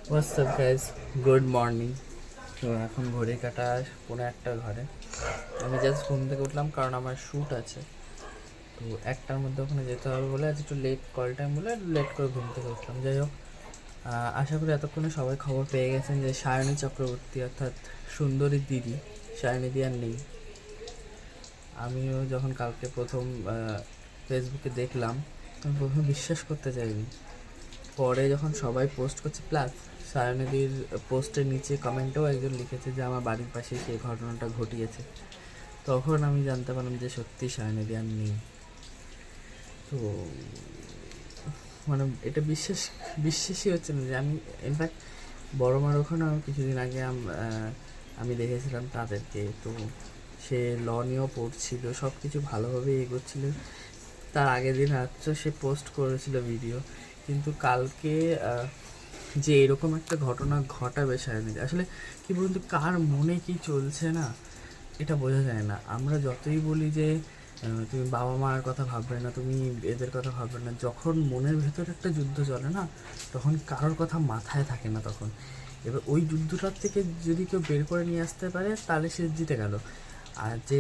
WhatsApp guys, good morning. তো এখন ঘড়ি কাটা 1:30 ঘরে। আমি জাস্ট ঘুম থেকে উঠলাম কারণ আমার শ্যুট আছে, তো 1টার মধ্যে ওখানে যেতে হবে বলে আজ একটু লেট কল টাইম বলে লেট করে ঘুম থেকে উঠলাম। যাই হোক, আশা করি এতক্ষণে সবাই খবর পেয়ে গেছেন যে সায়নী চক্রবর্তী অর্থাৎ সুন্দরী দিদি সায়নী দি আর নেই। আমিও যখন কালকে প্রথম ফেসবুকে দেখলাম, আমি প্রথমে বিশ্বাস করতে চাইনি। পরে যখন সবাই পোস্ট করছে, প্লাস সায়নীদির পোস্টের নিচে কমেন্টেও একজন লিখেছে যে আমার বাড়ির পাশে সেই ঘটনাটা ঘটিয়েছে, তখন আমি জানতে পারলাম যে সত্যি সায়নীদি আর নেই। তো মানে এটা বিশ্বাসই হচ্ছে না যে আমি ইনফ্যাক্ট বড় মার ওখানে আমি কিছুদিন আগে আমি দেখেছিলাম তাদেরকে। তো সে ল নিয়েও পড়ছিল, সব কিছু ভালোভাবে এগোচ্ছিল। তার আগের দিন রাত্রে সে পোস্ট করেছিল ভিডিও, কিন্তু কালকে যে এরকম একটা ঘটনা ঘটাবে সায়নীদি, আসলে কি বলুন তো, কার মনে কি চলছে না এটা বোঝা যায় না। আমরা যতই বলি যে তুমি বাবা মার কথা ভাববে না, তুমি এদের কথা ভাববে না, যখন মনের ভেতর একটা যুদ্ধ চলে না, তখন কারোর কথা মাথায় থাকে না তখন। এবার ওই যুদ্ধটার থেকে যদি কেউ বের করে নিয়ে আসতে পারে তাহলে সে জিতে গেল। আর যে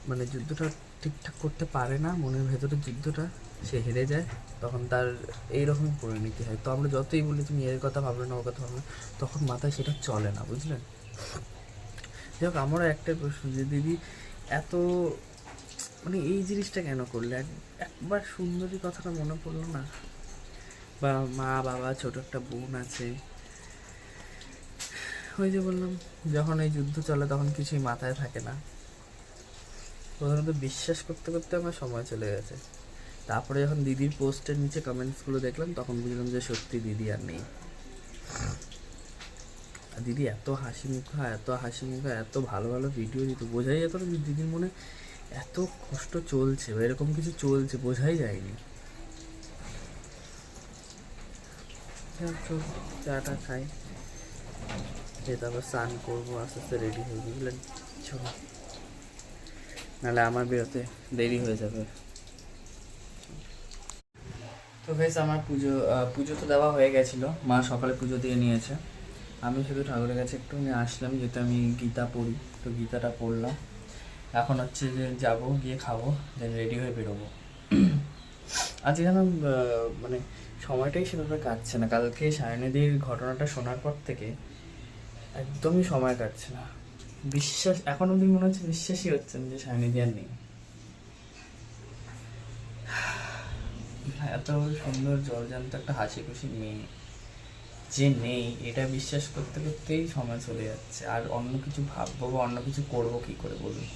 মানে যুদ্ধটা ঠিকঠাক করতে পারে না, মনের ভেতরের যুদ্ধটা, সে হেরে যায়, তখন তার এইরকমই পরিণতি হয়। তো আমরা যতই বলি তুমি এর কথা ভাববে না, ওর কথা ভাববে না, তখন মাথায় সেটা চলে না, বুঝলেন? যাই হোক, আমারও একটাই প্রশ্ন যে দিদি এত মানে এই জিনিসটা কেন করলে? একবার সুন্দরী কথাটা মনে পড়লো না? বা মা বাবা ছোট একটা বোন আছে, ওই যে বললাম যখন এই যুদ্ধ চলে তখন কিছুই মাথায় থাকে না। প্রথমত বিশ্বাস করতে করতে আমার সময় চলে গেছে। তারপরে যখন দিদির পোস্টের নিচে কমেন্টসগুলো দেখলাম তখন বুঝলাম যে সত্যি দিদি আর নেই। আর দিদি এত হাসি মুখা এত ভালো ভালো ভিডিও দিত, বোঝাই যেত না যে দিদির মনে এত কষ্ট চলছে বা এরকম কিছু চলছে, বোঝাই যায়নি। চাটা খাই, খেয়ে তারপর স্নান করবো, আস্তে আস্তে রেডি হয়ে, বুঝলেন? চলো, নাহলে আমার বেরোতে দেরি হয়ে যাবে। তো বেশ, আমার পুজো তো দেওয়া হয়ে গেছিলো, মা সকালে পুজো দিয়ে নিয়েছে। আমি শুধু ঠাকুরের কাছে একটুখানি আসলাম, যেহেতু আমি গীতা পড়ি, তো গীতাটা পড়লাম। এখন হচ্ছে যে যাবো, গিয়ে খাবো, দেন রেডি হয়ে বেরোবো। আজকে যেন মানে সময়টাই সেভাবে কাটছে না। কালকে সায়নীদির ঘটনাটা শোনার পর থেকে একদমই সময় কাটছে না। এখন অব্দি মনে হচ্ছে বিশ্বাসই হচ্ছে না যে সায়নীদি আর নেই। এত সুন্দর জলজান্ত একটা হাসি খুশি মেয়ে যে নেই, এটা বিশ্বাস করতে করতেই সময় চলে যাচ্ছে। আর অন্য কিছু ভাববো বা অন্য কিছু করবো কি করে বলুন?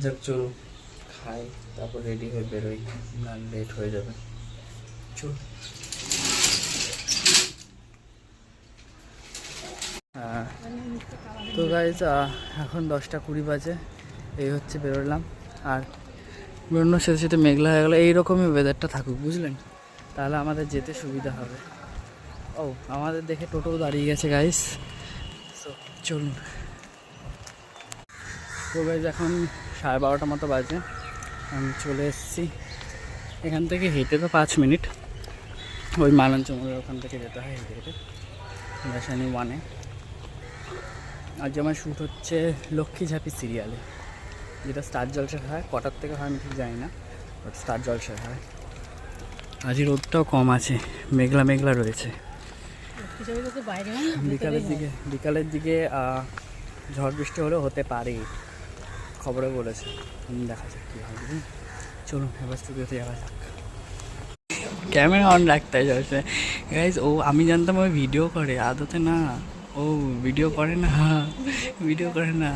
যাক, চলো খাই, তারপর রেডি হয়ে বেরোই, না লেট হয়ে যাবে। চল। তো গাইজ, এখন 10:20 বাজে, এই হচ্ছে বেরোলাম। আর বেরোনোর সাথে সাথে মেঘলা হয়ে গেলো। এইরকমই ওয়েদারটা থাকুক, বুঝলেন, তাহলে আমাদের যেতে সুবিধা হবে। ও, আমাদের দেখে টোটো দাঁড়িয়ে গেছে গাইস, তো চলুন। তো গাইজ, এখন 12:30 মতো বাজে, আমি চলে এসেছি। এখান থেকে হেঁটে তো 5 মিনিট, ওই মালঞ্চমোড়ের ওখান থেকে যেতে হয় হেঁটে হেঁটে ভাসানি 1-এ। আজ আমার শ্যুট হচ্ছে লক্ষ্মী ঝাঁপি সিরিয়ালে, যেটা স্টার জলসায় হয়। কটার থেকে হয় আমি ঠিক জানি না, বাট স্টার জলসায় হয়। আজই রোদটাও কম আছে, মেঘলা মেঘলা রয়েছে। বিকালের দিকে ঝড় বৃষ্টি হলেও হতে পারে, খবরে বলেছে। দেখা যাক কী হয়। চলুন এবার স্টুডিওতে যাওয়া যাক। ক্যামেরা অন রাখতে চলছে গাইজ। ও, আমি জানতাম ওই ভিডিও করে, আদতে না, ও ভিডিও করে না, ভিডিও করে না,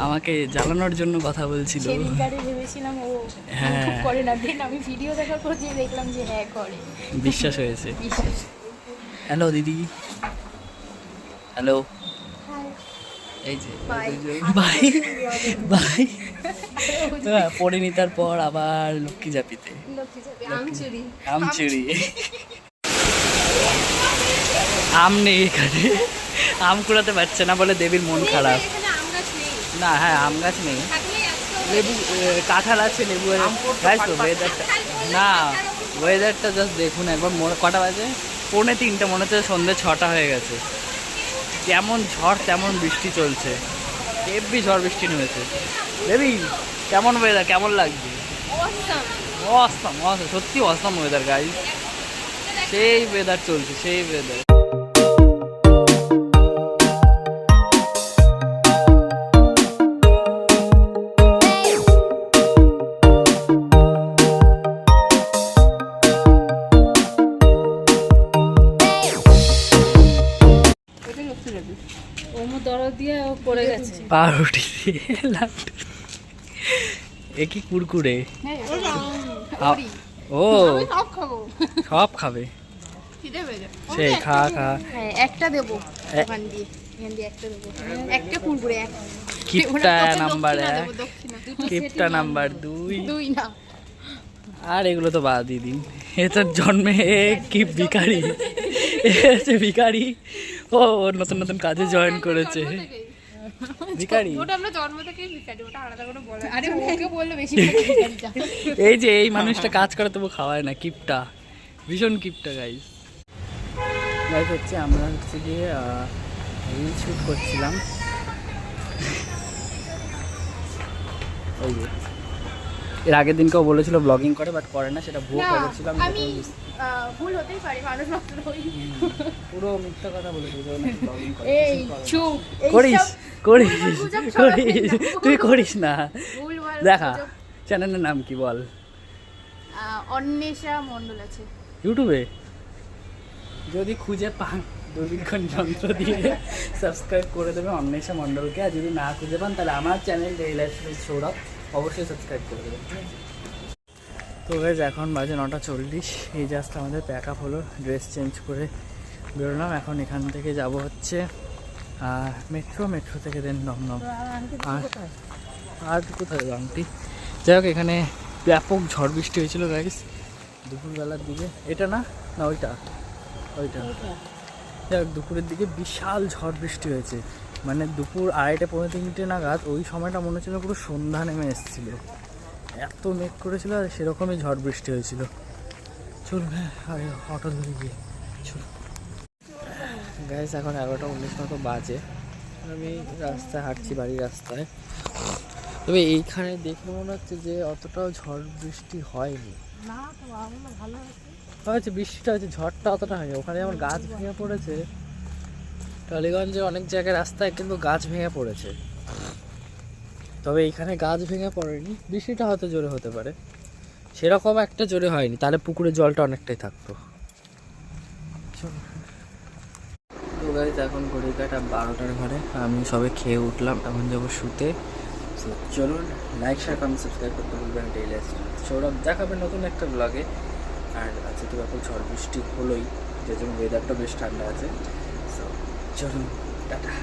আমাকে জ্বালানোর জন্য কথা বলছিল। হ্যাঁ, করে না, দেন আমি ভিডিও দেখার পর যে দেখলাম যে হ্যাঁ করে, বিশ্বাস হয়েছে। হ্যালো দিদি, হ্যালো। এই যে বাই বাই পরিণীতার পর আবার লক্ষ্মী ঝাঁপিতে, আমচুরি। আম নেই এখানে, আম কুড়াতে পারছে না বলে দেবীর মন খারাপ। না, হ্যাঁ, আম গাছ নেই, লেবু কাঁঠাল আছে, লেবু গাছ তো ওয়েদারটা না, ওয়েদারটা জাস্ট দেখুন একবার, কটা বাজে? 2:45, মনে হচ্ছে সন্ধ্যে 6টা হয়ে গেছে। যেমন ঝড় তেমন বৃষ্টি চলছে, হেভি ঝড় বৃষ্টি নেমেছে। বেবি কেমন ওয়েদার, কেমন লাগছে? অসাম, সত্যি অসাম ওয়েদার গাইস, সেই ওয়েদার চলছে, সেই ওয়েদার। পাউরুটি এ কি কুরকুরে? ও সব খাবে সেই, খা খা। একটা দেবো ওখান দিয়ে, একটা দেবো, একটা কুরকুরে। কিপটা নাম্বার 1, কিপটা নাম্বার 2 না। আর এগুলো তো বাদই দিন, এ তো জন্মে কি ভিখারি, ভিখারি। ও নতুন নতুন কাজে জয়েন করেছে, ভিখারি। ওটা আমরা জন্ম থেকেই ভিখারি, ওটা আলাদা করে বলে। আরে ওকে বললে বেশি ভিখারিটা। এই যে এই মানুষটা কাজ করে তবু খাওয়ায় না, কিপটা, ভীষণ কিপটা গাইস। গাইস হচ্ছে আমরা হচ্ছে গিয়ে রিল শুট করছিলাম। ওই যে এর আগের দিনকেও বলেছিল ব্লগিং করে, বাট করে না, সেটা ভুল করেছিলাম। আমি ভুল হতেই পারি, মানুষ মাত্র হই। পুরো মিথ্যা কথা বলেছিল যে নাকি ব্লগিং করে। এই চুপ, করিস করিস করিস, তুই করিস না। দেখা চ্যানেলের নাম কি বল? অন্বেষা মণ্ডল আছে ইউটিউবে, যদি খুঁজে পান দূরবীক্ষণ যন্ত্র দিয়ে সাবস্ক্রাইব করে দেবে অন্বেষা মণ্ডলকে। আর যদি না খুঁজে পান তাহলে আমার চ্যানেল ডেইলি লাইফস্টাইল সৌরভ, অবশ্যই সাবস্ক্রাইব করে দেবেন। তো গাইজ এখন বাজে 9:40। এই জাস্ট আমাদের প্যাক আপ হলো, ড্রেস চেঞ্জ করে বেরোলাম। এখন এখান থেকে যাব হচ্ছে মেট্রো থেকে দেন দমদম। আর কোথায় আংটি? যাই হোক, এখানে ব্যাপক ঝড় বৃষ্টি হয়েছিল গাইজ দুপুরবেলার দিকে। এটা না, না ওইটা, যাই হোক দুপুরের দিকে বিশাল ঝড় বৃষ্টি হয়েছে। মানে দুপুর 2:30 পৌনে 3টে নাগাদ, ওই সময়টা মনে হচ্ছিল পুরো সন্ধ্যা নেমে এসেছিলো, এত মেঘ করেছিল। আর সেরকমই ঝড় বৃষ্টি হয়েছিল। চলুন হ্যাঁ, আরে অটো ধরে গিয়ে চলুন গাইস। এখন 11:19 মতো বাজে, আমি রাস্তায় হাঁটছি, বাড়ির রাস্তায়। তবে এইখানে দেখে মনে হচ্ছে যে অতটাও ঝড় বৃষ্টি হয়নি। হয়েছে বৃষ্টিটা হয়েছে, ঝড়টা অতটা হয়নি। ওখানে যেমন গাছ ভেঙে পড়েছে, টালিগঞ্জে অনেক জায়গায় রাস্তায় কিন্তু গাছ ভেঙে পড়েছে। তবে এইখানে গাছ ভেঙে পড়েনি, বৃষ্টিটা হয়তো জোরে হতে পারে, সেরকম একটা জোরে হয়নি, তাহলে পুকুরের জলটা অনেকটাই থাকতো। তো গাইস এখন ঘড়ি কাটা 12টার ঘরে, আমি সবে খেয়ে উঠলাম, এখন যাবো শুতে। চলুন, লাইক শেয়ার কমেন্ট সাবস্ক্রাইব করতে বলবেন ডেইলি লাইফস্টাইল সৌরভ। দেখাবেন নতুন একটা ব্লগে। আর আজকে তো ব্যাপক ঝড় বৃষ্টি হলোই, যে জন্য ওয়েদারটা বেশ ঠান্ডা আছে। চলুন, টাটা।